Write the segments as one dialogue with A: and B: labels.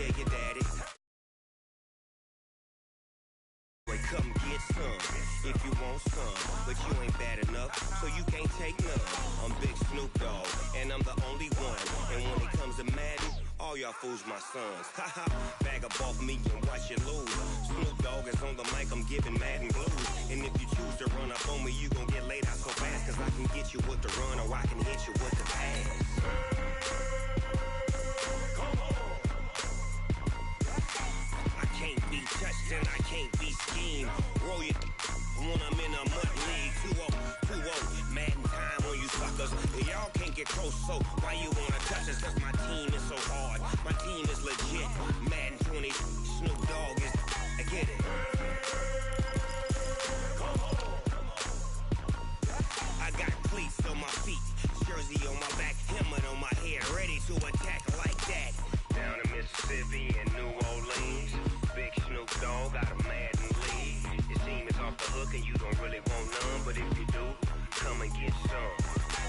A: tell your daddy. Come get some if you want some, but you ain't bad enough, so you can't take none. I'm Big Snoop Dogg, and I'm the only one. And when it comes to Madden, all y'all fools my sons. Haha, bag up off me and watch you lose. Snoop Dogg is on the mic, I'm giving Madden blues. And if you choose to run up on me, you gon' get laid out so fast, cause I can get you with the run or I can hit you with the pass. Can't be touched and I can't be schemed. Roll you when I'm in a mud league. 2-0, Madden time on you suckers. Y'all can't get close, so why you wanna touch us? Cause my team is so hard. My team is legit. Madden 20, Snoop Dogg is. I get it. I got cleats on my feet, jersey on my back, helmet on my head, ready to attack like that. Down in Mississippi and New Orleans, Big Snoop Dogg got a Madden league. Your team is off the hook and you don't really want none, but if you do, come and get some.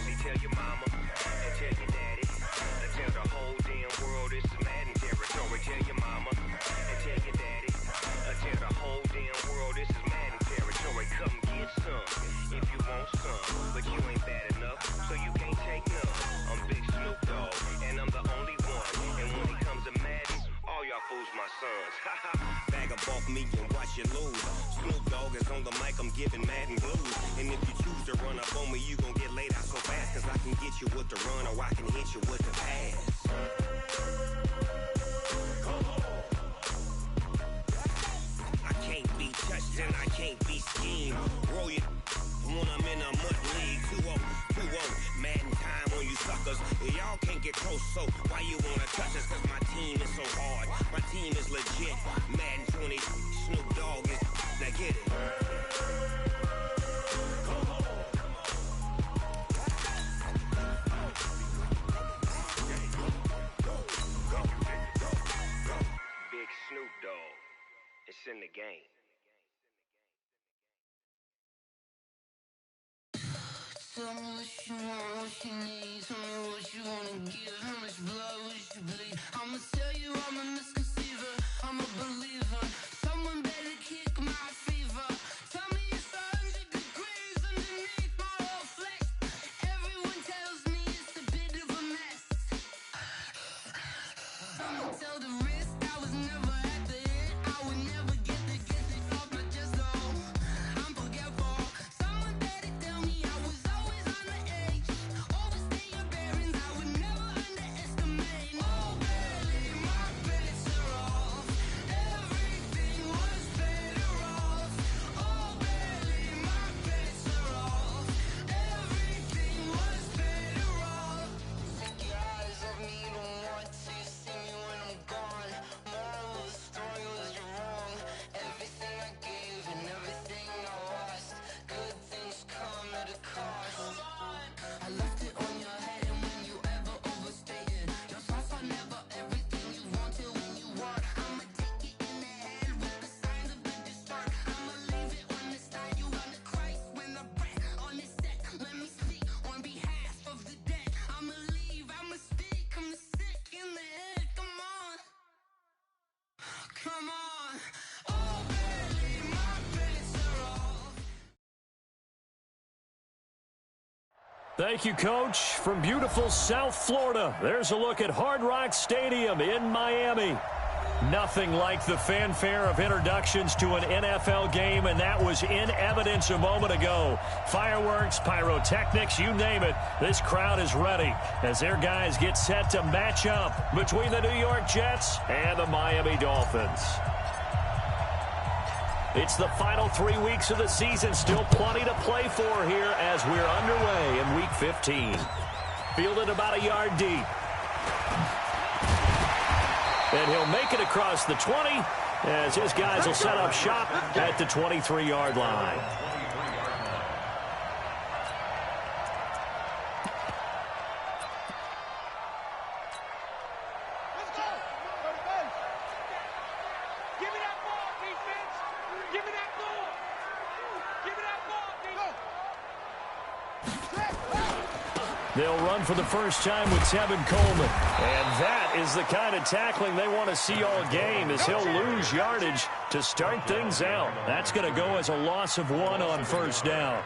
A: See, tell your mama and tell your daddy, and tell the whole damn world this is Madden territory. Tell your mama and tell your daddy, and tell the whole damn world this is Madden territory. Come get some if you want some, but you ain't bad enough, so you can't take none. I'm Big Snoop Dogg, and I'm the only one. And when it comes to Madden, all y'all fools my sons. Haha, bag up off me and watch you lose. Snoop Dogg is on the mic, I'm giving Madden blues. And if you choose to run up on me, you gon' get laid out so fast, cause I can get you with the run or I can hit you with the pass. I can't be touched and I can't be schemed. Roll you when I'm in a mud league. 2-0, Madden time on you suckers. Y'all can't get close, so why you wanna touch us? Cause my team is so hard. My team is legit. Madden 20, Snoop Dogg is. Now get it. Big Snoop Dogg. It's in the game.
B: Tell me what you want, what you need. Tell me what you wanna give. How much blood would you bleed? I'ma tell you I'm a misconceiver. I'm a believer. Someone better kick my fever. Tell me it's 100 degrees underneath my whole flesh. Everyone tells me it's a bit of a mess. I'ma tell the risk I was never at the end. I would never get it off my chest though. I'm forgetful. Someone better tell me I was always on the edge. Overstay your bearings, I would never underestimate. Oh baby, my bets are off. Everything was better off. Oh baby, my bets are off. Everything was better off. Take your eyes off me, don't want to see me when I'm gone. Moral of the story was you're wrong. Everything I gave and everything I lost. Good things come at a cost. I left it on your head, and when you ever overstay it, your thoughts are never everything you wanted when you want. I'ma take it in the head with the signs of the distort. I'ma leave it on the side. You run the Christ when the breath on the set. Let me speak on behalf of the dead. I'ma leave, I'ma speak. I'm the sick in the head. Come on, come on. Oh baby, my bets are off.
C: Thank you, Coach. From beautiful South Florida, there's a look at Hard Rock Stadium in Miami. Nothing like the fanfare of introductions to an NFL game, and that was in evidence a moment ago. Fireworks, pyrotechnics, you name it. This crowd is ready as their guys get set to match up between the New York Jets and the Miami Dolphins. It's the final 3 weeks of the season. Still plenty to play for here as we're underway in Week 15. Fielded about a yard deep. And he'll make it across the 20 as his guys will set up shop at the 23-yard line. They'll run for the first time with Tevin Coleman. And that is the kind of tackling they want to see all game, as he'll lose yardage to start things out. That's going to go as a loss of 1 on first down.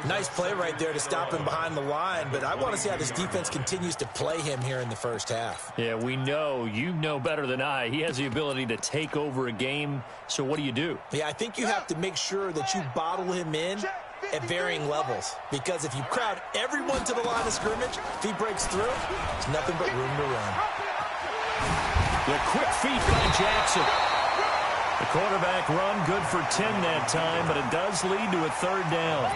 D: Nice play right there to stop him behind the line, but I want to see how this defense continues to play him here in the first half.
C: Yeah, we know. You know better than I. He has the ability to take over a game, so what do?
D: Yeah, I think you have to make sure that you bottle him in at varying levels, because if you crowd everyone to the line of scrimmage, if he breaks through, there's nothing but room to run.
C: The quick feet by Jackson. The quarterback run good for 10 that time, but it does lead to a third down.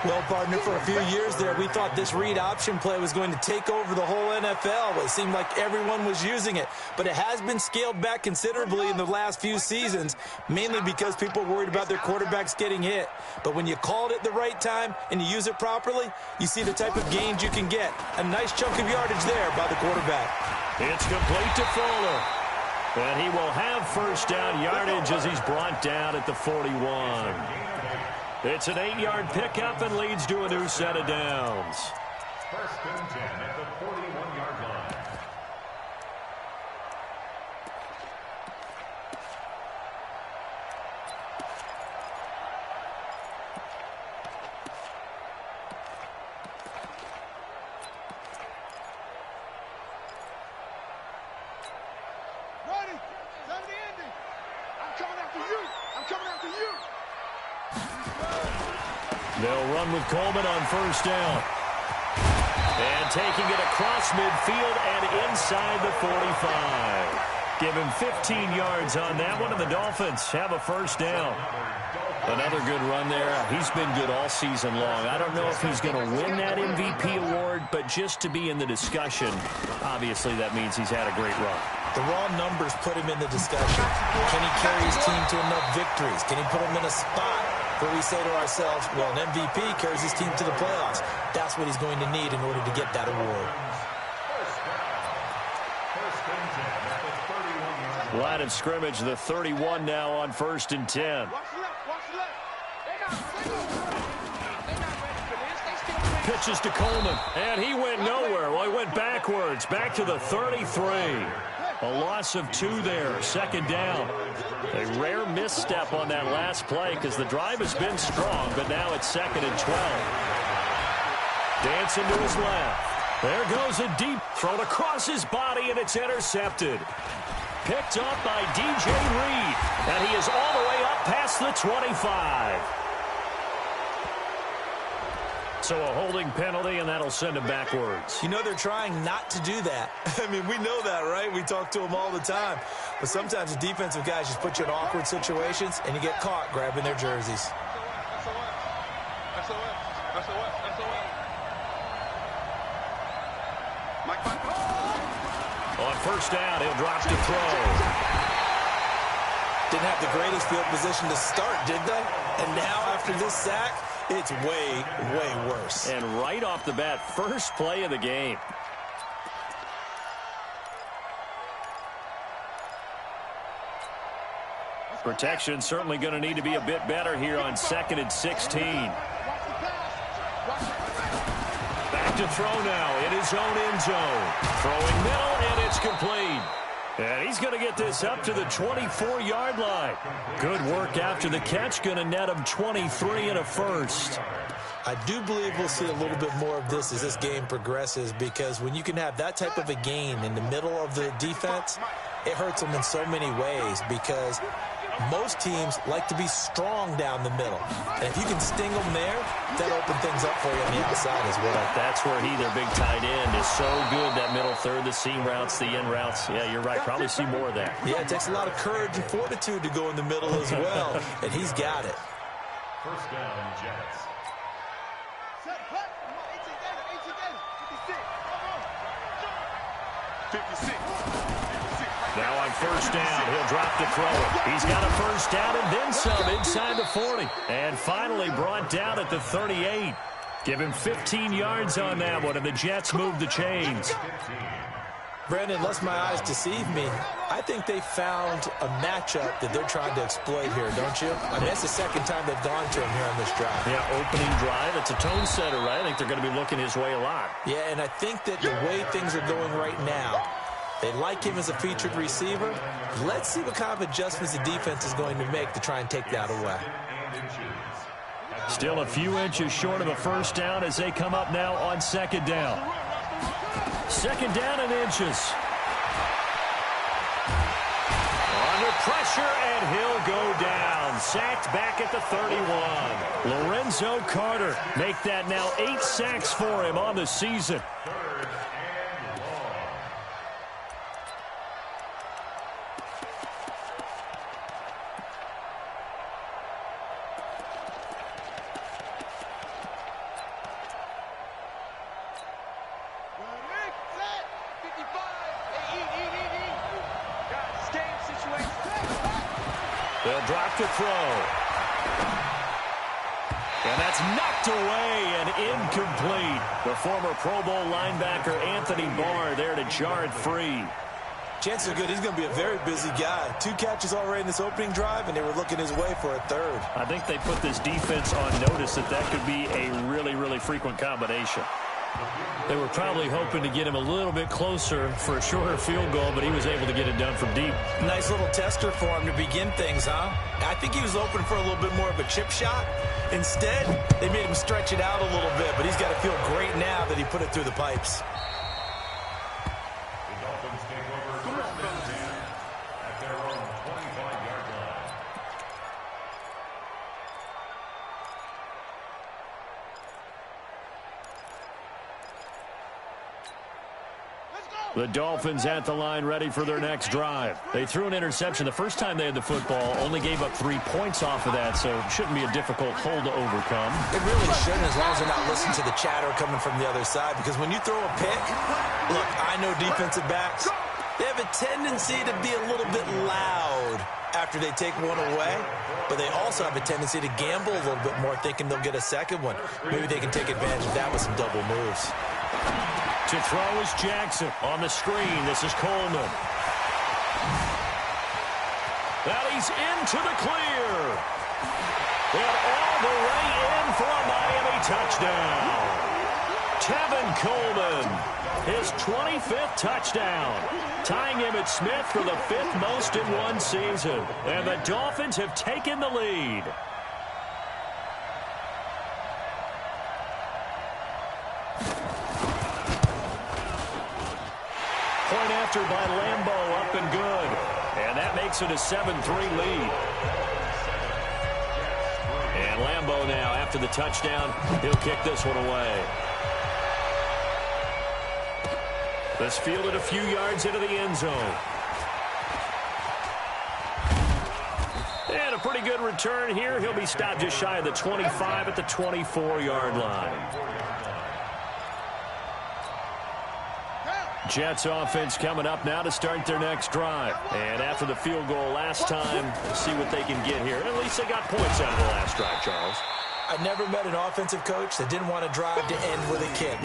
D: Well, partner, for a few years there, we thought this read option play was going to take over the whole NFL. It seemed like everyone was using it, but it has been scaled back considerably in the last few seasons, mainly because people are worried about their quarterbacks getting hit. But when you call it at the right time and you use it properly, you see the type of gains you can get. A nice chunk of yardage there by the quarterback.
C: It's complete to Fuller. And he will have first down yardage as he's brought down at the 41. It's an 8-yard pickup and leads to a new set of downs.
E: First and 10 at the 41-yard line.
F: Ready? 70 ending. I'm coming after you. I'm coming after you.
C: They'll run with Coleman on first down. And taking it across midfield and inside the 45. Give him 15 yards on that one, and the Dolphins have a first down. Another good run there. He's been good all season long. I don't know if he's going to win that MVP award, but just to be in the discussion, obviously that means he's had a great run.
D: The raw numbers put him in the discussion. Can he carry his team to enough victories? Can he put him in a spot where we say to ourselves, well, an MVP carries his team to the playoffs? That's what he's going to need in order to get that award.
C: Line of scrimmage, the 31 now on first and 10.
F: Watch left. Watch left. They're not ready for this. They still playing.
C: Pitches to Coleman, and he went nowhere. Well, he went backwards, back to the 33. A loss of 2 there, second down. A rare misstep on that last play because the drive has been strong, but now it's second and 12. Dancing to his left. There goes a deep throw across his body, and it's intercepted. Picked up by DJ Reed, and he is all the way up past the 25. So a holding penalty, and that'll send him backwards.
D: You know, they're trying not to do that. I mean, we know that, right? We talk to them all the time. But sometimes the defensive guys just put you in awkward situations, and you get caught grabbing their jerseys.
C: On first down, he'll drop to throw.
D: Didn't have the greatest field position to start, did they? And now, after this sack, it's way, way worse.
C: And right off the bat, first play of the game. Protection certainly going to need to be a bit better here on second and 16. Back to throw now in his own end zone. Throwing middle, and it's complete. And he's going to get this up to the 24-yard line. Good work after the catch. Going to net him 23 and a first.
D: I do believe we'll see a little bit more of this as this game progresses, because when you can have that type of a gain in the middle of the defense, it hurts them in so many ways, because most teams like to be strong down the middle. And if you can sting them there, that'll open things up for you on the outside as well.
C: That's where their big tight end, is so good. That middle third, the seam routes, the in routes. Yeah, you're right. Probably see more of that.
D: Yeah, it takes a lot of courage and fortitude to go in the middle as well. And he's got it.
E: First down, Jets.
F: Set, cut. Come on, 8 together. 56. 56.
C: Now on first down, he'll drop to throw it. He's got a first down and then some inside the 40. And finally brought down at the 38. Give him 15 yards on that one, and the Jets move the chains.
D: Brandon, unless my eyes deceive me, I think they found a matchup that they're trying to exploit here, don't you? I mean, that's the second time they've gone to him here on this drive.
C: Yeah, opening drive. It's a tone setter, right? I think they're going to be looking his way a lot.
D: Yeah, and I think that the way things are going right now, they like him as a featured receiver. Let's see what kind of adjustments the defense is going to make to try and take that away.
C: Still a few inches short of a first down as they come up now on second down. Second down and inches. Under pressure, and he'll go down. Sacked back at the 31. Lorenzo Carter make that now 8 sacks for him on the season. They'll drop to throw. And that's knocked away and incomplete. The former Pro Bowl linebacker Anthony Barr there to jar it free.
D: Chances are good he's going to be a very busy guy. 2 catches already in this opening drive, and they were looking his way for a third.
C: I think they put this defense on notice that could be a really, really frequent combination. They were probably hoping to get him a little bit closer for a shorter field goal, but he was able to get it done from deep.
D: Nice little tester for him to begin things, huh? I think he was open for a little bit more of a chip shot. Instead, they made him stretch it out a little bit, but he's got to feel great now that he put it through the pipes.
E: The Dolphins take over first and 10 at their own 25-yard line.
C: The Dolphins at the line ready for their next drive. They threw an interception the first time they had the football, only gave up 3 points off of that, so it shouldn't be a difficult hole to overcome.
D: It really shouldn't, as long as they're not listening to the chatter coming from the other side, because when you throw a pick, look, I know defensive backs, they have a tendency to be a little bit loud after they take one away, but they also have a tendency to gamble a little bit more, thinking they'll get a second one. Maybe they can take advantage of that with some double moves.
C: To throw is Jackson on the screen. This is Coleman. That he's into the clear. And all the way in for a Miami touchdown. Tevin Coleman, his 25th touchdown, tying Emmitt Smith for the 5th most in one season. And the Dolphins have taken the lead. Point after by Lambeau, up and good. And that makes it a 7-3 lead. And Lambeau now, after the touchdown, he'll kick this one away. This fielded a few yards into the end zone. And a pretty good return here. He'll be stopped just shy of the 25 at the 24-yard line. Jets offense coming up now to start their next drive. And after the field goal last time, let's see what they can get here. At least they got points out of the last drive, Charles.
D: I never met an offensive coach that didn't want to drive to end with a kick.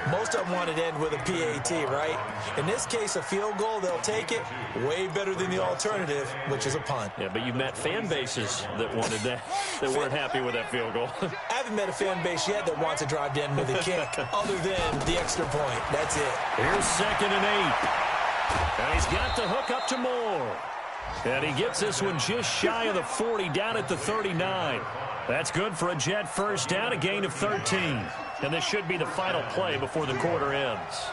D: Most of them wanted to end with a PAT, right? In this case, a field goal, they'll take it. Way better than the alternative, which is a punt.
C: Yeah, but you met fan bases that wanted that, that weren't happy with that field goal.
D: I haven't met a fan base yet that wants to drive to end with a kick, other than the extra point. That's it.
C: Here's 2nd and 8. And he's got the hook up to Moore. And he gets this one just shy of the 40, down at the 39. That's good for a Jet first down, a gain of 13. And this should be the final play before the quarter ends.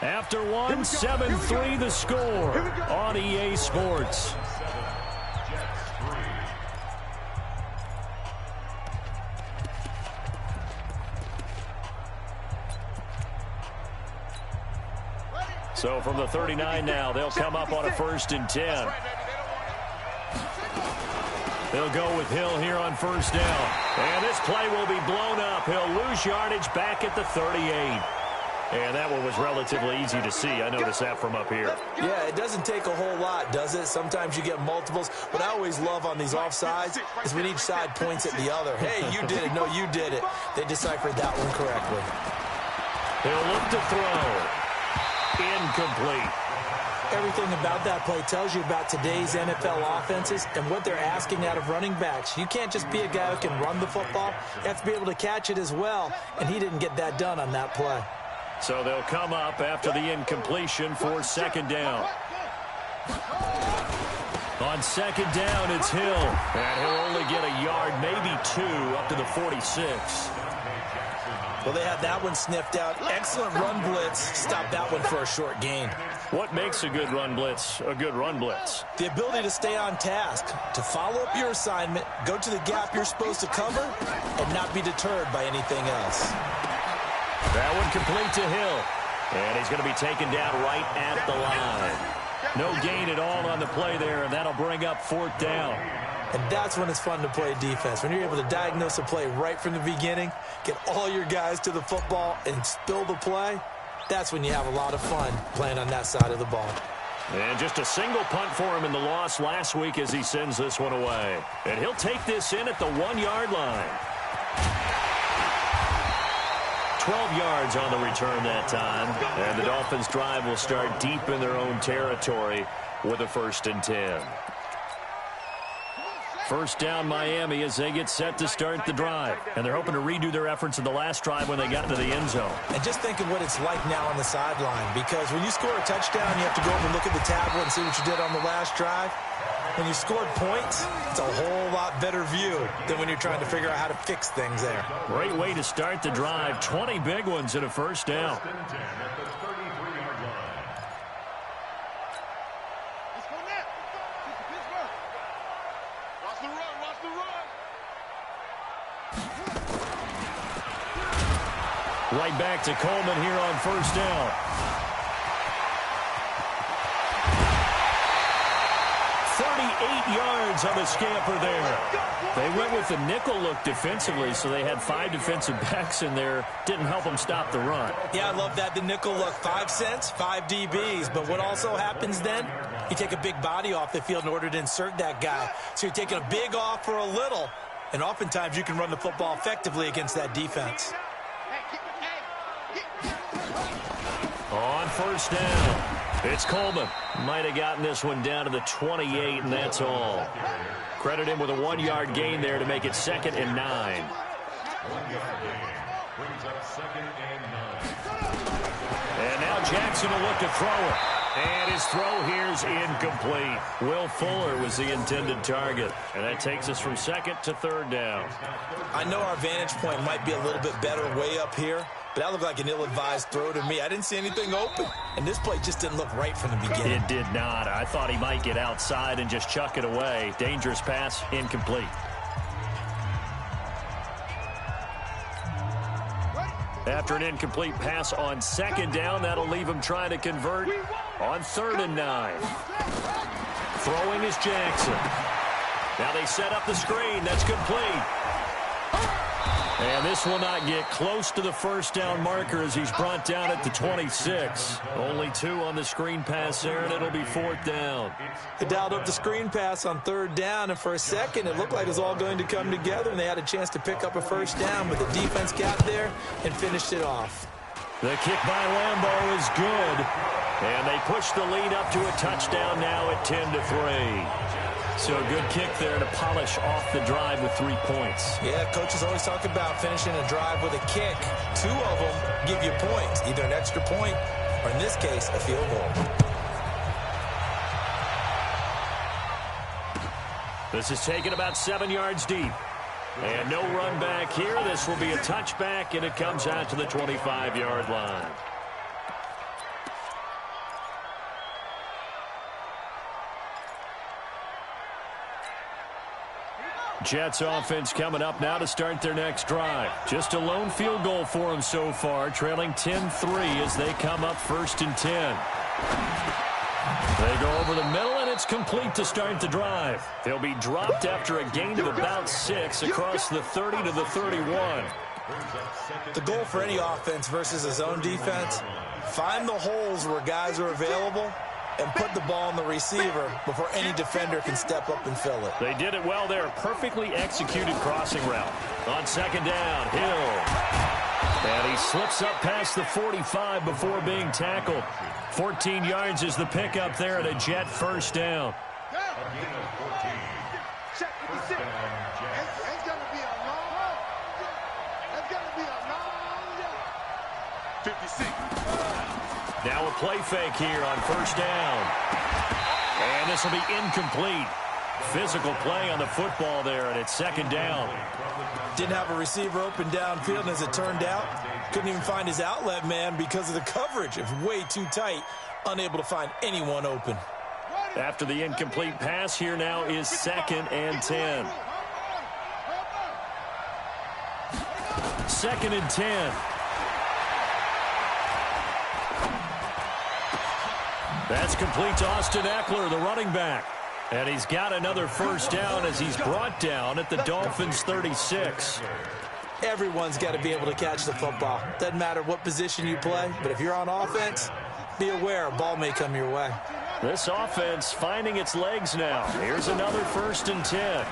C: After one, 7-3 the score on EA Sports. So from the 39 now, they'll come up on a 1st and 10. They'll go with Hill here on 1st down. And this play will be blown up. He'll lose yardage back at the 38. And that one was relatively easy to see. I noticed that from up here.
D: Yeah, it doesn't take a whole lot, does it? Sometimes you get multiples. What I always love on these offsides is when each side points at the other. Hey, you did it. No, you did it. They deciphered that one correctly.
C: He'll look to throw. Incomplete.
D: Everything about that play tells you about today's NFL offenses and what they're asking out of running backs. You can't just be a guy who can run the football. You have to be able to catch it as well, and he didn't get that done on that play.
C: So they'll come up after the incompletion for second down. On second down, it's Hill. And he'll only get a yard, maybe 2, up to the 46.
D: Well, they had that one sniffed out. Excellent run blitz. Stopped that one for a short gain.
C: What makes a good run blitz a good run blitz?
D: The ability to stay on task, to follow up your assignment, go to the gap you're supposed to cover, and not be deterred by anything else.
C: That one complete to Hill. And he's going to be taken down right at the line. No gain at all on the play there, and that'll bring up fourth down.
D: And that's when it's fun to play defense. When you're able to diagnose a play right from the beginning, get all your guys to the football, and spill the play, that's when you have a lot of fun playing on that side of the ball.
C: And just a single punt for him in the loss last week as he sends this one away. And he'll take this in at the 1-yard line. 12 yards on the return that time. And the Dolphins' drive will start deep in their own territory with a 1st and 10. First down Miami as they get set to start the drive. And they're hoping to redo their efforts in the last drive when they got into the end zone.
D: And just think of what it's like now on the sideline, because when you score a touchdown, you have to go over and look at the tablet and see what you did on the last drive. When you scored points, it's a whole lot better view than when you're trying to figure out how to fix things there.
C: Great way to start the drive. 20 big ones and a first down. Right back to Coleman here on first down. Yards on the scamper there. They went with the nickel look defensively, so they had 5 defensive backs in there. Didn't help them stop the run.
D: Yeah, I love that. The nickel look, 5 cents, 5 DBs. But what also happens then? You take a big body off the field in order to insert that guy. So you're taking a big off for a little, and oftentimes you can run the football effectively against that defense.
C: On first down, it's Coleman. Might have gotten this one down to the 28, and that's all. Credit him with a 1-yard gain there to make it 2nd and 9. And now Jackson will look to throw it. And his throw here is incomplete. Will Fuller was the intended target. And that takes us from 2nd to 3rd down.
D: I know our vantage point might be a little bit better way up here, but that looked like an ill-advised throw to me. I didn't see anything open, and this play just didn't look right from the beginning.
C: It did not. I thought he might get outside and just chuck it away. Dangerous pass, incomplete. After an incomplete pass on 2nd down, that'll leave him trying to convert on 3rd and 9. Throwing is Jackson. Now they set up the screen. That's complete. And this will not get close to the first down marker as he's brought down at the 26. Only 2 on the screen pass there, and it'll be 4th down.
D: They dialed up the screen pass on 3rd down, and for a second it looked like it was all going to come together, and they had a chance to pick up a first down, but the defense got there and finished it off.
C: The kick by Lambeau is good, and they push the lead up to a touchdown now at 10-3. So a good kick there to polish off the drive with 3 points.
D: Yeah, coaches always talk about finishing a drive with a kick. 2 of them give you points, either an extra point or, in this case, a field goal.
C: This is taken about 7 yards deep. And no run back here. This will be a touchback, and it comes out to the 25-yard line. Jets offense coming up now to start their next drive. Just a lone field goal for them so far, trailing 10-3 as they come up 1st and 10. They go over the middle, and it's complete to start the drive. They'll be dropped after a gain of about 6 across the 30 to the 31.
D: The goal for any offense versus a zone defense, find the holes where guys are available and put the ball in the receiver before any defender can step up and fill it.
C: They did it well there. Perfectly executed crossing route. On 2nd down, Hill. And he slips up past the 45 before being tackled. 14 yards is the pickup there and a Jet first down.
F: Check 56. It's going to be a long. It's going to be a long. 56.
C: Now a play fake here on first down. And this will be incomplete. Physical play on the football there, and it's second down.
D: Didn't have a receiver open downfield, and as it turned out, couldn't even find his outlet man because of the coverage. It was way too tight, unable to find anyone open.
C: After the incomplete pass, here now is 2nd and 10. 2nd and 10. That's complete to Austin Eckler, the running back. And he's got another first down as he's brought down at the Dolphins' 36.
D: Everyone's got to be able to catch the football. Doesn't matter what position you play, but if you're on offense, be aware a ball may come your way.
C: This offense finding its legs now. Here's another 1st and 10.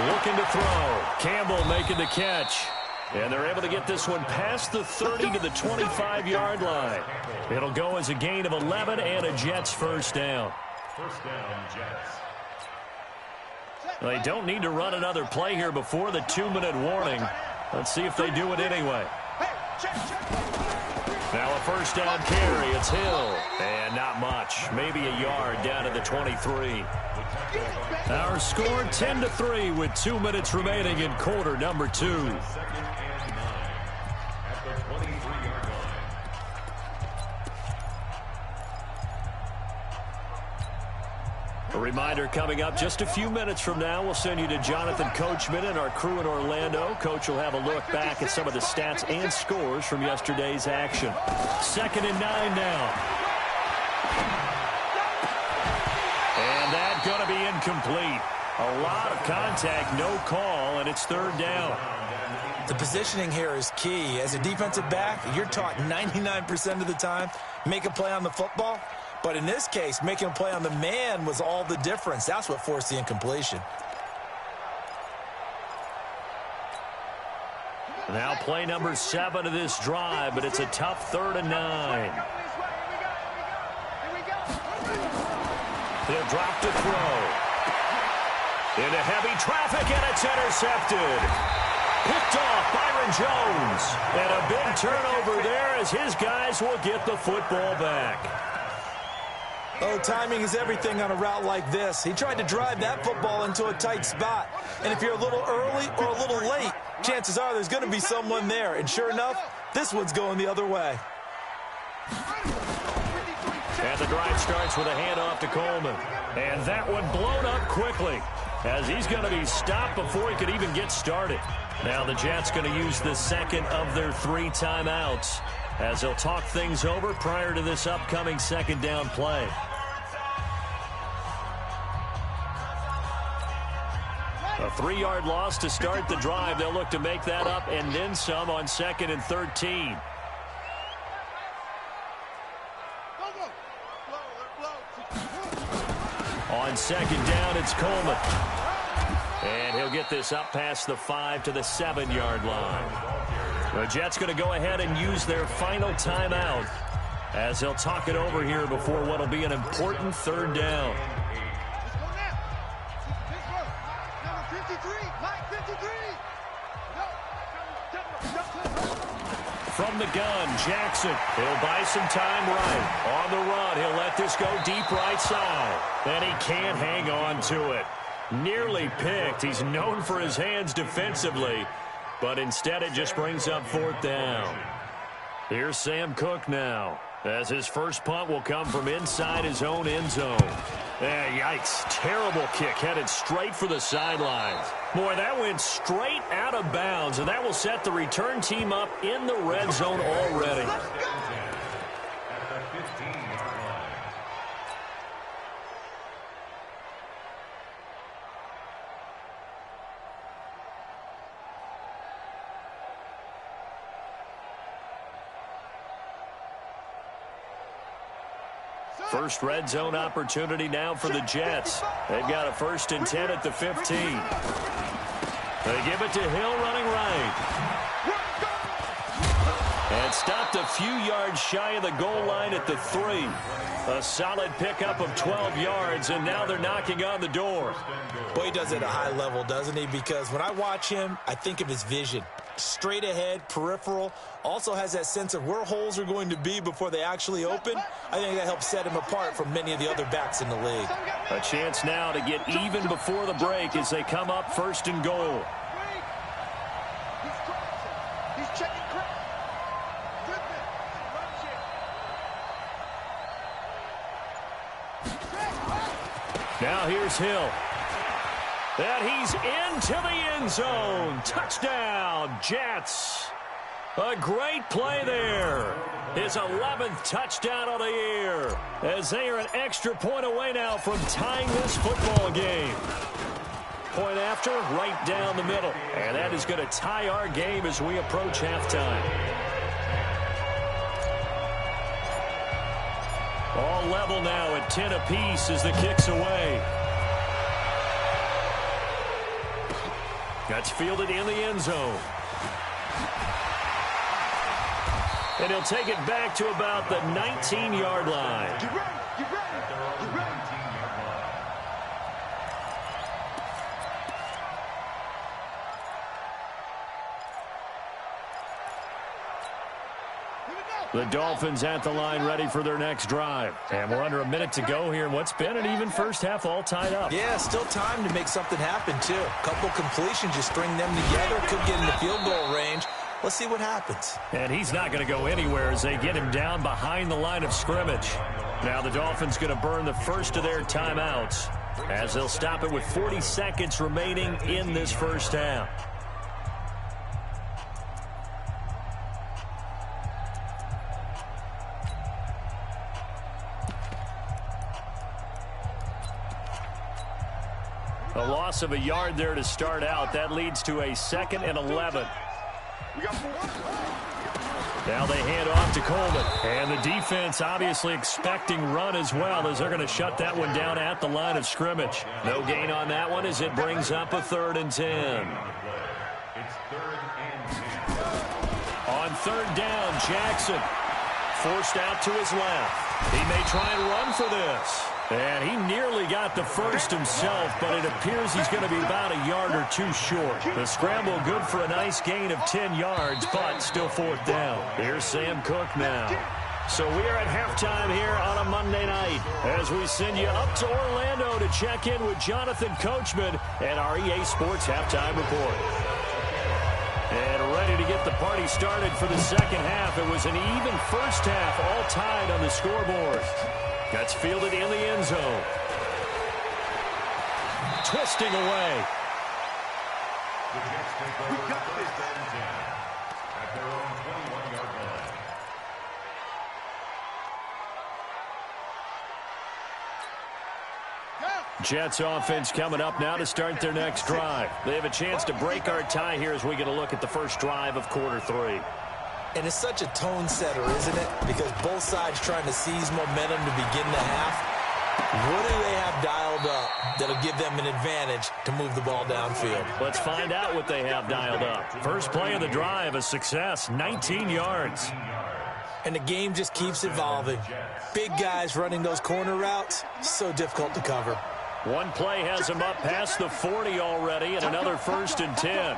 C: Looking to throw. Campbell making the catch. And they're able to get this one past the 30 to the 25-yard line. It'll go as a gain of 11 and a Jets first down.
E: First down, Jets.
C: They don't need to run another play here before the 2-minute warning. Let's see if they do it anyway. Now a first down carry. It's Hill. And not much. Maybe a yard down to the 23. Our score 10-3 with 2 minutes remaining in quarter number 2.
E: 2nd and 9 at the 23-yard line.
C: A reminder coming up just a few minutes from now, we'll send you to Jonathan Coachman and our crew in Orlando. Coach will have a look back at some of the stats and scores from yesterday's action. 2nd and 9 now. And that's going to be incomplete. A lot of contact, no call, and it's 3rd down.
D: The positioning here is key. As a defensive back, you're taught 99% of the time, make a play on the football. But in this case, making a play on the man was all the difference. That's what forced the incompletion.
C: Now play number 7 of this drive, but it's a tough 3rd and 9. He'll drop to throw. Into heavy traffic, and it's intercepted. Picked off Byron Jones. And a big turnover there as his guys will get the football back.
D: Oh, timing is everything on a route like this. He tried to drive that football into a tight spot. And if you're a little early or a little late, chances are there's going to be someone there. And sure enough, this one's going the other way.
C: And the drive starts with a handoff to Coleman. And that one blown up quickly as he's going to be stopped before he could even get started. Now the Jets going to use the 2nd of their 3 timeouts as they'll talk things over prior to this upcoming 2nd down play. A 3-yard loss to start the drive. They'll look to make that up and then some on 2nd and 13. On 2nd down, it's Coleman. And he'll get this up past the 5 to the 7-yard line. The Jets going to go ahead and use their final timeout as they'll talk it over here before what will be an important 3rd down. From the gun, Jackson. He'll buy some time right. On the run, he'll let this go deep right side. And he can't hang on to it. Nearly picked. He's known for his hands defensively, but instead it just brings up 4th down. Here's Sam Cook now, as his first punt will come from inside his own end zone. Yikes. Terrible kick headed straight for the sidelines. Boy, that went straight out of bounds, and that will set the return team up in the red zone already. First red zone opportunity now for the Jets. They've got a 1st and 10 at the 15. They give it to Hill running right. And stopped a few yards shy of the goal line at the 3. A solid pickup of 12 yards, and now they're knocking on the door.
D: Boy, he does it at a high level, doesn't he? Because when I watch him, I think of his vision. Straight ahead, peripheral, also has that sense of where holes are going to be before they actually open. I think that helps set him apart from many of the other backs in the league.
C: A chance now to get even before the break as they come up 1st and goal.
F: He's checking crap.
C: Now here's Hill. And he's into the end zone. Touchdown, Jets. A great play there. His 11th touchdown of the year, as they are an extra point away now from tying this football game. Point after, right down the middle. And that is going to tie our game as we approach halftime. All level now at 10 apiece as the kick's away. That's fielded in the end zone. And he'll take it back to about the 19-yard line.
F: Get ready, get ready, get ready.
C: The Dolphins at the line ready for their next drive. And we're under a minute to go here in what's been an even first half, all tied up.
D: Yeah, still time to make something happen, too. A couple completions, you string them together, could get into field goal range. Let's see what happens.
C: And he's not going to go anywhere as they get him down behind the line of scrimmage. Now the Dolphins going to burn the first of their timeouts as they'll stop it with 40 seconds remaining in this first half. A loss of a yard there to start out. That leads to a 2nd and 11. Now they hand off to Coleman. And the defense obviously expecting run as well, as they're going to shut that one down at the line of scrimmage. No gain on that one as it brings up a 3rd and 10.
E: It's 3rd and 10.
C: On 3rd down, Jackson forced out to his left. He may try and run for this. And he nearly got the first himself, but it appears he's going to be about a yard or 2 short. The scramble good for a nice gain of 10 yards, but still 4th down. Here's Sam Cook now. So we are at halftime here on a Monday night as we send you up to Orlando to check in with Jonathan Coachman and our EA Sports Halftime Report. And ready to get the party started for the second half. It was an even first half, all tied on the scoreboard. That's fielded in the end zone. Twisting away.
E: The Jets take over 1st and 10 at their own 21-yard line.
C: Jets offense coming up now to start their next drive. They have a chance to break our tie here as we get a look at the first drive of quarter 3.
D: And it's such a tone setter, isn't it? Because both sides trying to seize momentum to begin the half. What do they have dialed up that'll give them an advantage to move the ball downfield?
C: Let's find out what they have dialed up. First play of the drive, a success, 19 yards.
D: And the game just keeps evolving. Big guys running those corner routes, so difficult to cover.
C: One play has him up past the 40 already, and another 1st and 10.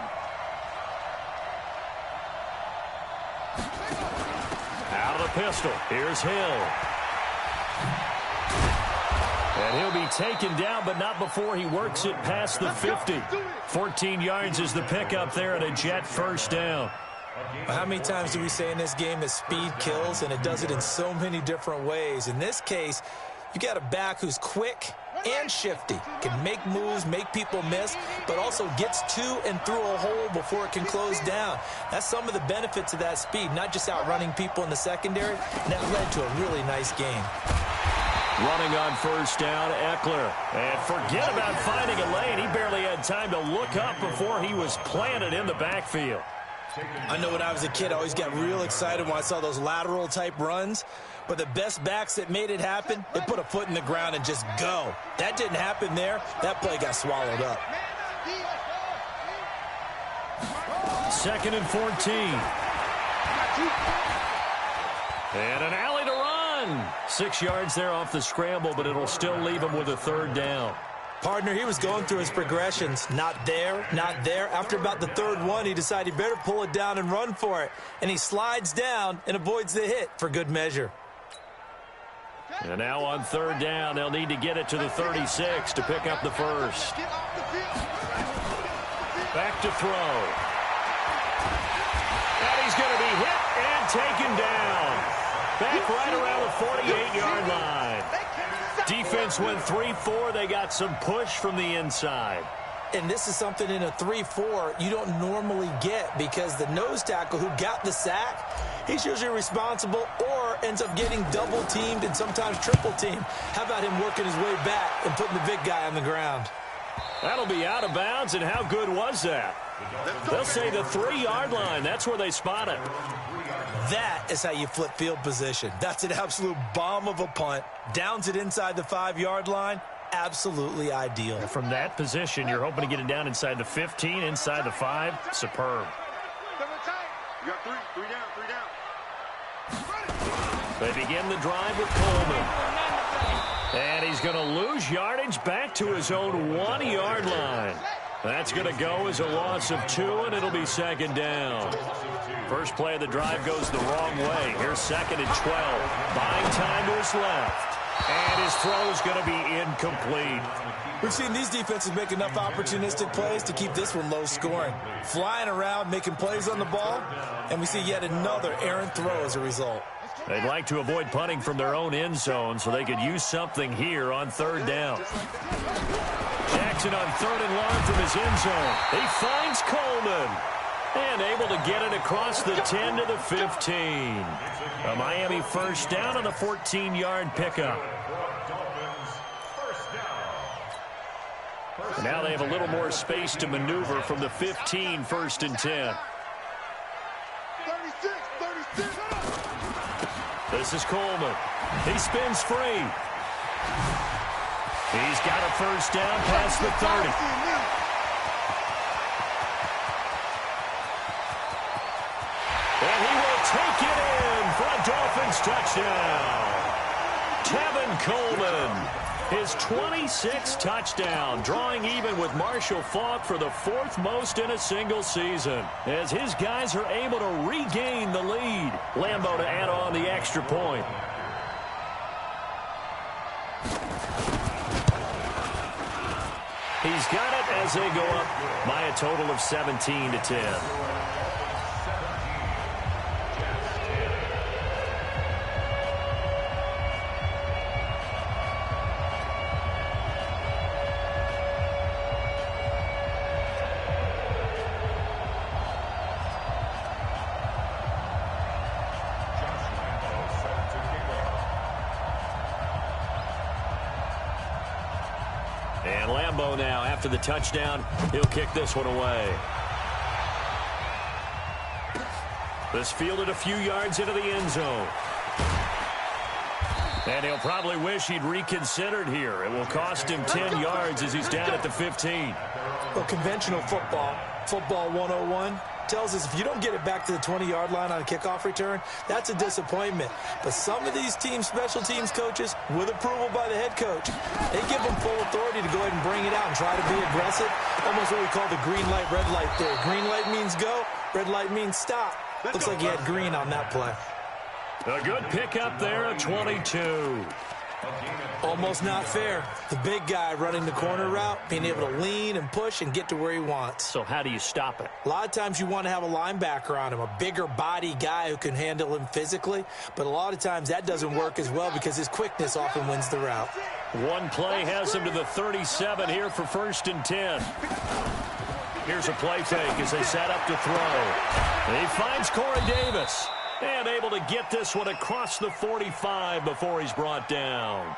C: Out of the pistol, here's Hill. And he'll be taken down, but not before he works it past the 50. 14 yards is the pickup there and a Jet first down.
D: How many times do we say in this game that speed kills, and it does it in so many different ways? In this case, you got a back who's quick and shifty, can make moves, make people miss, but also gets to and through a hole before it can close down. That's some of the benefits of that speed, not just outrunning people in the secondary, and that led to a really nice game.
C: Running on first down, Eckler. And forget about finding a lane. He barely had time to look up before he was planted in the backfield.
D: I know when I was a kid, I always got real excited when I saw those lateral-type runs. But the best backs that made it happen, they put a foot in the ground and just go. That didn't happen there. That play got swallowed up.
C: 2nd and 14. And an alley to run. 6 yards there off the scramble, but it'll still leave him with a third down.
D: Partner, he was going through his progressions. Not there, not there. After about the third one, he decided he better pull it down and run for it. And he slides down and avoids the hit for good measure.
C: And now on third down, they'll need to get it to the 36 to pick up the first. Back to throw. And he's going to be hit and taken down. Back right around the 48-yard line. Defense went 3-4. They got some push from the inside.
D: And this is something in a 3-4 you don't normally get because the nose tackle who got the sack, he's usually responsible or ends up getting double-teamed and sometimes triple-teamed. How about him working his way back and putting the big guy on the ground?
C: That'll be out of bounds, and how good was that? They'll say the 3-yard line. That's where they spot it.
D: That is how you flip field position. That's an absolute bomb of a punt. Downs it inside the 5-yard line. Absolutely ideal.
C: From that position, you're hoping to get it down inside the 15, inside the 5. Superb.
F: You got three down.
C: They begin the drive with Coleman. And he's going to lose yardage back to his own 1-yard line. That's going to go as a loss of 2, and it'll be second down. First play of the drive goes the wrong way. Here's 2nd and 12. Buying time to his left. And his throw's going to be incomplete.
D: We've seen these defenses make enough opportunistic plays to keep this one low scoring. Flying around, making plays on the ball, and we see yet another errant throw as a result.
C: They'd like to avoid punting from their own end zone so they could use something here on third down. Jackson on 3rd and long from his end zone. He finds Coleman. And able to get it across the 10 to the 15. A Miami first down on the 14-yard pickup. And now they have a little more space to maneuver from the 15, 1st and 10.
F: 36.
C: This is Coleman. He spins free. He's got a first down past the 30. And he will take it in for a Dolphins touchdown. Tevin Coleman, his 26th touchdown, drawing even with Marshall Faulk for the 4th most in a single season, as his guys are able to regain the lead. Lambeau to add on the extra point. He's got it as they go up by a total of 17-10. And Lambeau now, after the touchdown, he'll kick this one away. This fielded a few yards into the end zone. And he'll probably wish he'd reconsidered here. It will cost him 10 yards as he's down at the 15.
D: Well, conventional football 101, tells us if you don't get it back to the 20-yard line on a kickoff return, that's a disappointment. But some of these team special teams coaches, with approval by the head coach, they give them full authority to go ahead and bring it out and try to be aggressive. Almost what we call the green light, red light theory. Green light means go, red light means stop. Looks like he had green on that play.
C: A good pickup there at 22.
D: Almost not fair. The big guy running the corner route, being able to lean and push and get to where he wants.
C: So how do you stop it?
D: A lot of times you want to have a linebacker on him, a bigger body guy who can handle him physically. But a lot of times that doesn't work as well because his quickness often wins the route.
C: One play has him to the 37 here for 1st and 10. Here's a play fake as they set up to throw. He finds Corey Davis. And able to get this one across the 45 before he's brought down.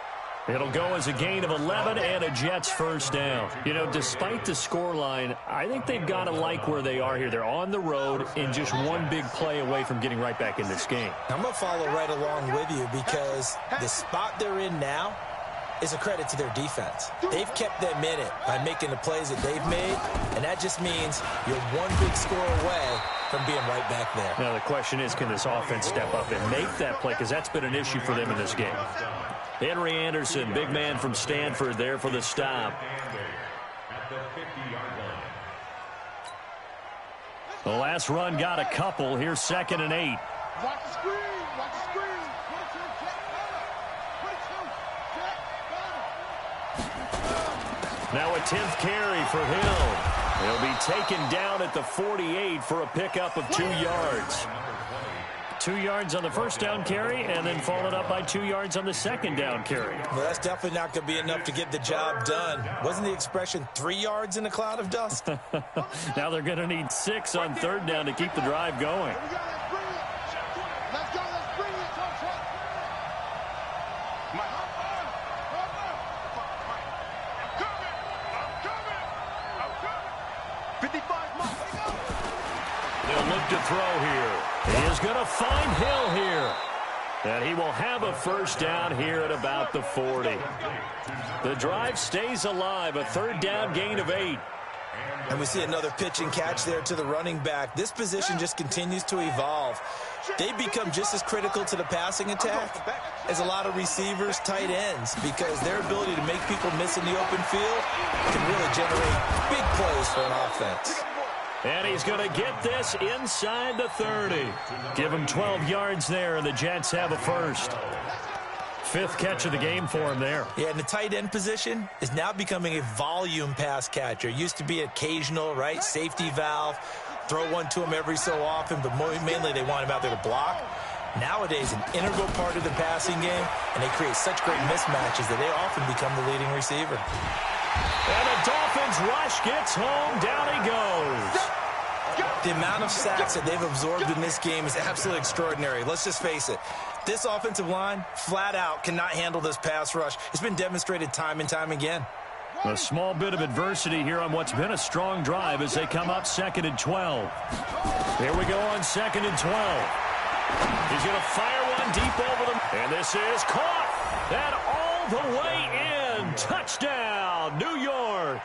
C: It'll go as a gain of 11 and a Jets first down. You know, despite the scoreline, I think they've got to like where they are here. They're on the road and just one big play away from getting right back in this game.
D: I'm going to follow right along with you because the spot they're in now is a credit to their defense. They've kept them in it by making the plays that they've made, and that just means you're one big score away from being right back there.
C: Now the question is, can this offense step up and make that play? Because that's been an issue for them in this game. Henry Anderson, big man from Stanford, there for the stop. The last run got a couple. Here's 2nd and 8.
F: Watch the screen. Watch the screen.
C: Now a 10th carry for Hill. He'll be taken down at the 48 for a pickup of 2 yards. 2 yards on the first down carry, and then followed up by 2 yards on the second down carry.
D: Well, that's definitely not going to be enough to get the job done. Wasn't the expression 3 yards in a cloud of dust?
C: Now they're going to need 6 on 3rd down to keep the drive going.
F: Let's go. Let's bring it. I'm coming. 55 miles.
C: They'll look to throw here. He is going to find Hill here. And he will have a first down here at about the 40. The drive stays alive, a 3rd down gain of 8.
D: And we see another pitch and catch there to the running back. This position just continues to evolve. They become just as critical to the passing attack as a lot of receivers, tight ends, because their ability to make people miss in the open field can really generate big plays for an offense.
C: And he's going to get this inside the 30. Give him 12 yards there, and the Jets have a first. 5th catch of the game for him there.
D: Yeah, and the tight end position is now becoming a volume pass catcher. Used to be occasional, right? Safety valve. Throw one to him every so often, but mainly they want him out there to block. Nowadays, an integral part of the passing game, and they create such great mismatches that they often become the leading receiver.
C: And the Dolphins rush gets home. Down he goes.
D: The amount of sacks that they've absorbed in this game is absolutely extraordinary. Let's just face it. This offensive line, flat out, cannot handle this pass rush. It's been demonstrated time and time again.
C: A small bit of adversity here on what's been a strong drive as they come up 2nd and 12. Here we go on 2nd and 12. He's going to fire one deep over them. And this is caught. And all the way in. Touchdown, New York.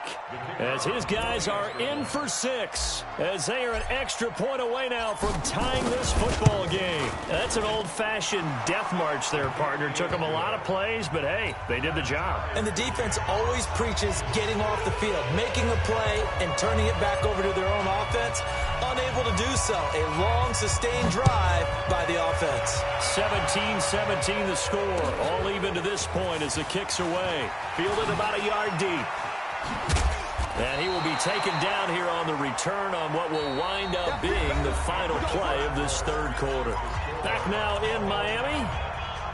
C: As his guys are in for 6. As they are an extra point away now from tying this football game. That's an old-fashioned death march there, partner. Took them a lot of plays, but hey, they did the job.
D: And the defense always preaches getting off the field, making a play, and turning it back over to their own offense. Unable to do so. A long, sustained drive by the offense.
C: 17-17 the score. All even to this point as the kick's away. Fielded about a yard deep. And he will be taken down here on the return on what will wind up being the final play of this 3rd quarter. Back now in Miami.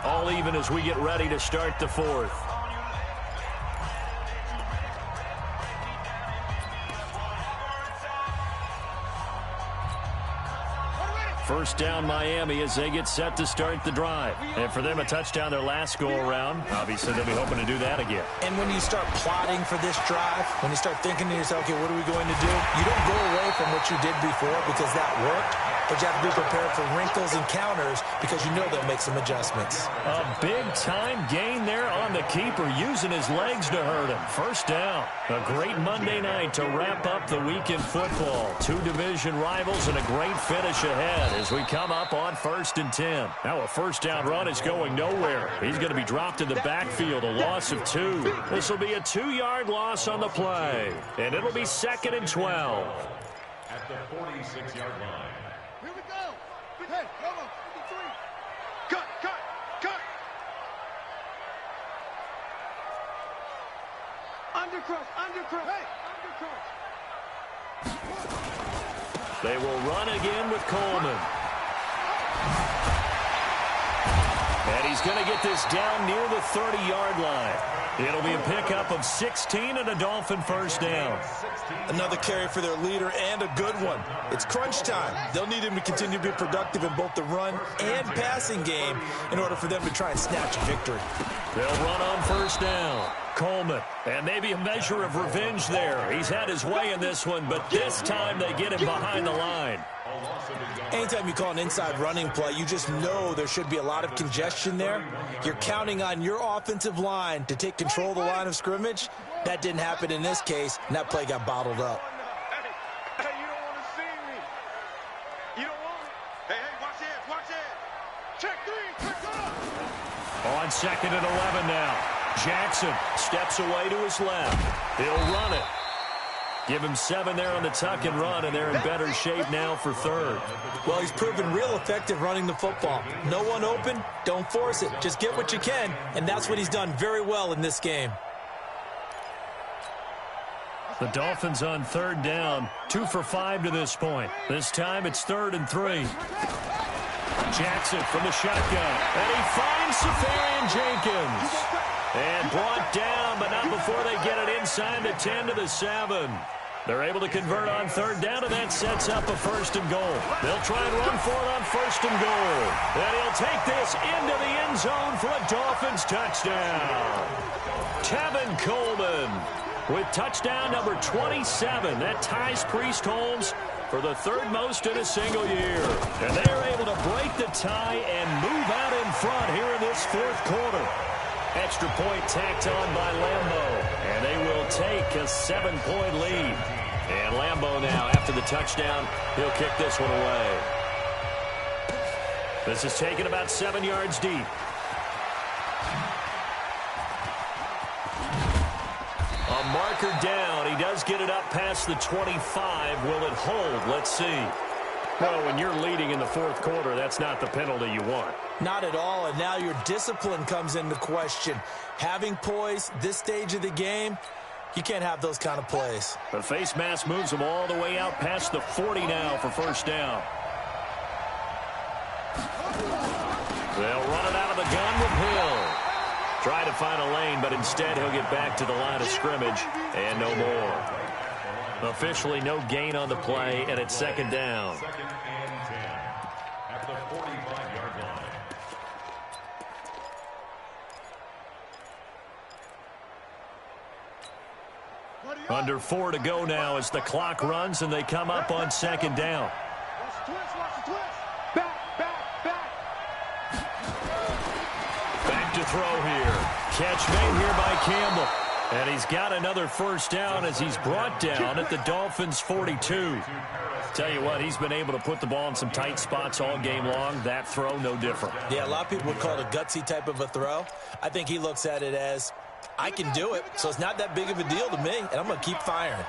C: All even as we get ready to start the 4th. First down Miami as they get set to start the drive. And for them, a touchdown their last go-around. Obviously, they'll be hoping to do that again.
D: And when you start plotting for this drive, when you start thinking to yourself, okay, what are we going to do? You don't go away from what you did before because that worked. But you have to be prepared for wrinkles and counters because you know they'll make some adjustments.
C: A big-time gain there on the keeper, using his legs to hurt him. First down. A great Monday night to wrap up the week in football. 2 division rivals and a great finish ahead as we come up on 1st and 10. Now a first down run is going nowhere. He's going to be dropped in the backfield, a loss of 2. This will be a 2-yard loss on the play. And it'll be 2nd and 12.
E: At the 46-yard line.
F: Here we go. Hey, come on. 53. Cut. Undercross. Hey, undercross.
C: They will run again with Coleman. And he's going to get this down near the 30-yard line. It'll be a pickup of 16 and a Dolphin first down.
D: Another carry for their leader and a good one. It's crunch time. They'll need him to continue to be productive in both the run and passing game in order for them to try and snatch a victory.
C: They'll run on first down. Coleman, and maybe a measure of revenge there. He's had his way in this one, but this time they get him behind the line.
D: Anytime you call an inside running play, you just know there should be a lot of congestion there. You're counting on your offensive line to take control of the line of scrimmage. That didn't happen in this case, and that play got bottled up.
F: Hey, you don't want to see me. You don't want it. Hey, watch it, watch it. Check three, check it up.
C: On 2nd and 11 now. Jackson steps away to his left. He'll run it. Give him 7 there on the tuck and run, and they're in better shape now for 3rd.
D: Well, he's proven real effective running the football. No one open, don't force it. Just get what you can, and that's what he's done very well in this game.
C: The Dolphins on 3rd down, 2 for 5 to this point. This time it's 3rd and 3. Jackson from the shotgun, and he finds Safarian Jenkins. And brought down, but not before they get it inside the 10 to the 7. They're able to convert on 3rd down, and that sets up a 1st and goal. They'll try and run for it on 1st and goal. And he'll take this into the end zone for a Dolphins touchdown. Tevin Coleman with touchdown number 27. That ties Priest Holmes for the 3rd most in a single year. And they are able to break the tie and move out in front here in this 4th quarter. Extra point tacked on by Lambeau, and they will take a 7-point lead. And Lambeau now, after the touchdown, he'll kick this one away. This is taken about 7 yards deep. A marker down. He does get it up past the 25. Will it hold? Let's see. Well, when you're leading in the 4th quarter, that's not the penalty you want.
D: Not at all, and now your discipline comes into question. Having poise this stage of the game, you can't have those kind of plays.
C: The face mask moves them all the way out past the 40 now for 1st down. They'll run it out of the gun with Hill. Try to find a lane, but instead he'll get back to the line of scrimmage and no more. Officially no gain on the play, and it's 2nd down.
E: 2nd and 10 at the 45-yard line.
C: Under 4 to go now as the clock runs, and they come up on 2nd down.
F: Watch the twist, watch the twist. Back, back, back.
C: Back to throw here. Catch made here by Campbell. And he's got another 1st down as he's brought down at the Dolphins' 42. Tell you what, he's been able to put the ball in some tight spots all game long. That throw, no different.
D: Yeah, a lot of people would call it a gutsy type of a throw. I think he looks at it as, I can do it, so it's not that big of a deal to me, and I'm going to keep firing.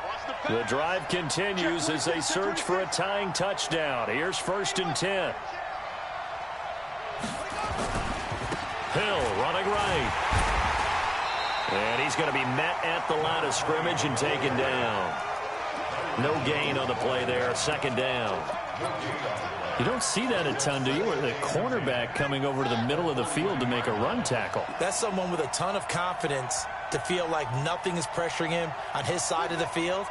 C: The drive continues as they search for a tying touchdown. Here's 1st and 10. Hill running right. And he's going to be met at the line of scrimmage and taken down. No gain on the play there. 2nd down. You don't see that a ton, do you? Or the cornerback coming over to the middle of the field to make a run tackle.
D: That's someone with a ton of confidence to feel like nothing is pressuring him on his side of the field.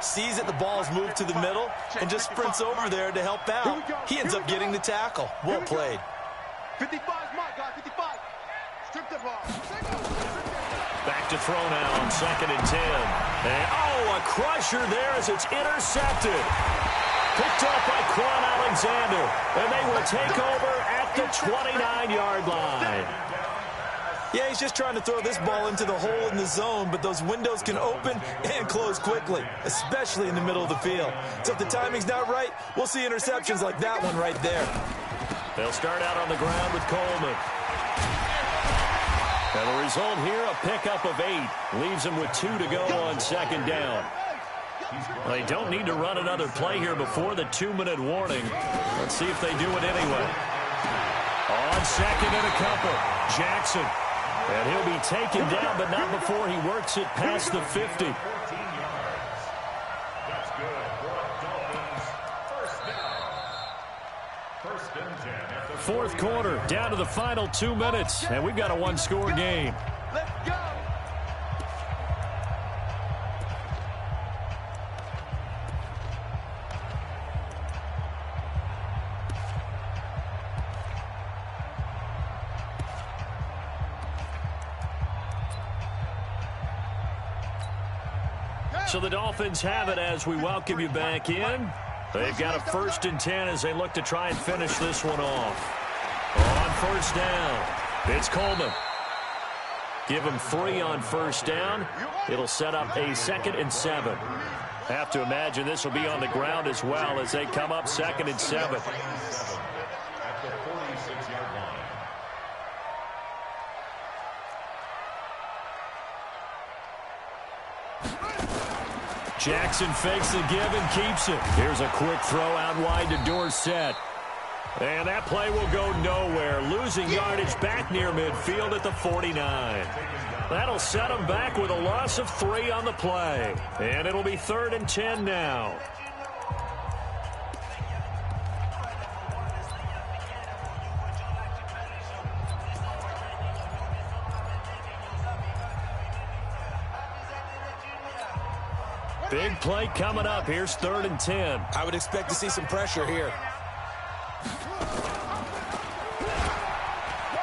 D: Sees that the ball's moved to the middle and just sprints over there to help out. He ends up getting the tackle. Well played.
F: 55 is my guy, 55. Strip the ball.
C: Back to throw now on 2nd and 10. And, oh, a crusher there as it's intercepted. Picked up by Quan Alexander. And they will take over at the 29-yard line.
D: Yeah, he's just trying to throw this ball into the hole in the zone, but those windows can open and close quickly, especially in the middle of the field. So if the timing's not right, we'll see interceptions like that one right there.
C: They'll start out on the ground with Coleman. And the result here, a pickup of 8. Leaves them with 2 to go on 2nd down. They don't need to run another play here before the 2-minute warning. Let's see if they do it anyway. On 2nd and a couple, Jackson. And he'll be taken down, but not before he works it past the 50.
E: 14 yards. That's good for a Dolphins 1st down. 1st and 10 at the
C: 4th quarter, down to the final 2 minutes, and we've got a one-score game.
F: Let's go.
C: So the Dolphins have it as we welcome you back in. They've got a 1st and 10 as they look to try and finish this one off. On 1st down, it's Coleman. Give him 3 on 1st down. It'll set up a 2nd and 7. Have to imagine this will be on the ground as well as they come up 2nd and 7.
E: At the 46-yard line.
C: Jackson fakes the give and keeps it. Here's a quick throw out wide to Dorsett. And that play will go nowhere. Losing yardage back near midfield at the 49. That'll set them back with a loss of 3 on the play. And it'll be 3rd and 10 now. Big play coming up. Here's 3rd and 10.
D: I would expect to see some pressure here.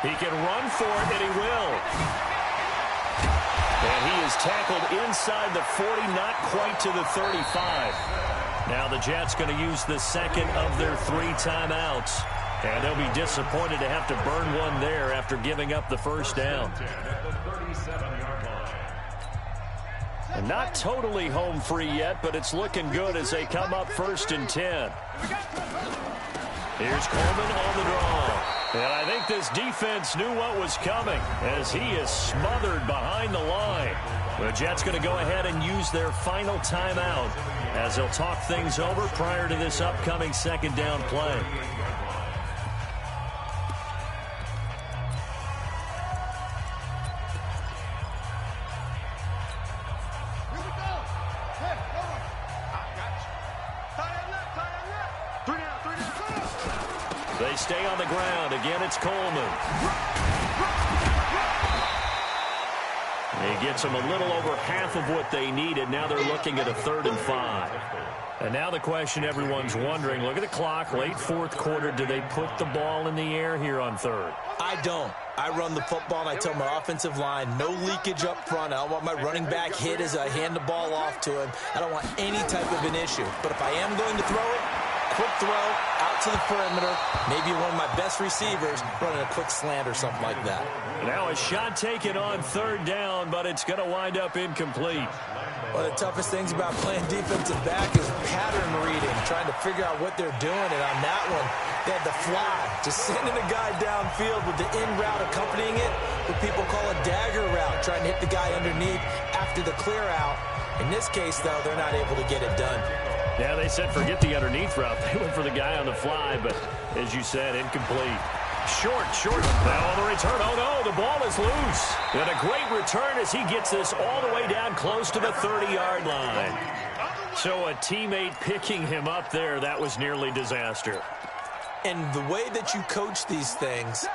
C: He can run for it, and he will. And he is tackled inside the 40, not quite to the 35. Now the Jets going to use the 2nd of their 3 timeouts. And they'll be disappointed to have to burn one there after giving up the 1st down. And not totally home free yet, but it's looking good as they come up 1st and 10. Here's Coleman on the draw. And I think this defense knew what was coming as he is smothered behind the line. The Jets going to go ahead and use their final timeout as they'll talk things over prior to this upcoming 2nd down play. They stay on the ground. Again, it's Coleman. He gets them a little over half of what they needed. Now they're looking at a 3rd and 5. And now the question everyone's wondering, look at the clock, late 4th quarter. Do they put the ball in the air here on 3rd?
D: I don't. I run the football, and I tell my offensive line, no leakage up front. I don't want my running back hit as I hand the ball off to him. I don't want any type of an issue. But if I am going to throw it, quick throw out to the perimeter, maybe one of my best receivers running a quick slant or something like that.
C: Now a shot taken on 3rd down, but it's going to wind up incomplete.
D: One of the toughest things about playing defensive back is pattern reading, trying to figure out what they're doing. And on that one, they had the fly, just sending a guy downfield with the in route accompanying it, what people call a dagger route, trying to hit the guy underneath after the clear out. In this case, though, they're not able to get it done.
C: Yeah, they said forget the underneath route. They went for the guy on the fly, but as you said, incomplete. Short. Now on the return. Oh, no, the ball is loose. And a great return as he gets this all the way down close to the 30-yard line. So a teammate picking him up there, that was nearly disaster.
D: And the way that you coach these things,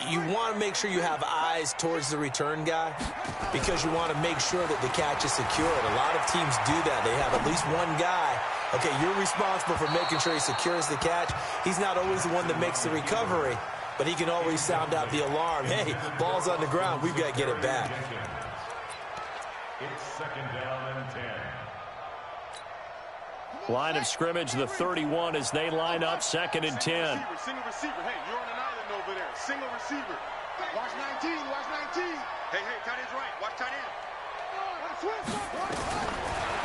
D: you want to make sure you have eyes towards the return guy because you want to make sure that the catch is secured. A lot of teams do that. They have at least one guy. Okay, you're responsible for making sure he secures the catch. He's not always the one that makes the recovery, but he can always sound out the alarm. Hey, ball's on the ground. We've got to get it back.
E: It's 2nd down and 10.
C: Line of scrimmage, the 31 as they line up 2nd and 10.
F: Single receiver. Hey, you're on an island over there. Single receiver. Watch 19. Hey, tight end's right. Watch tight end.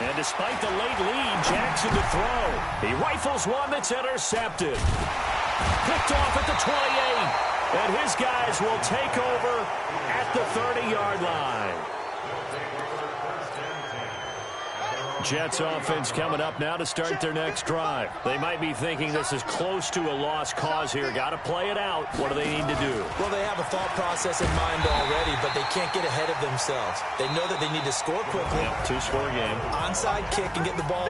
C: And despite the late lead, Jackson to throw. He rifles one that's intercepted. Picked off at the 28. And his guys will take over at the 30-yard line. Jets offense coming up now to start their next drive. They might be thinking this is close to a lost cause here. Got to play it out. What do they need to do?
D: Well, they have a thought process in mind already, but they can't get ahead of themselves. They know that they need to score quickly.
C: Yep, 2-score game.
D: Onside kick and get the ball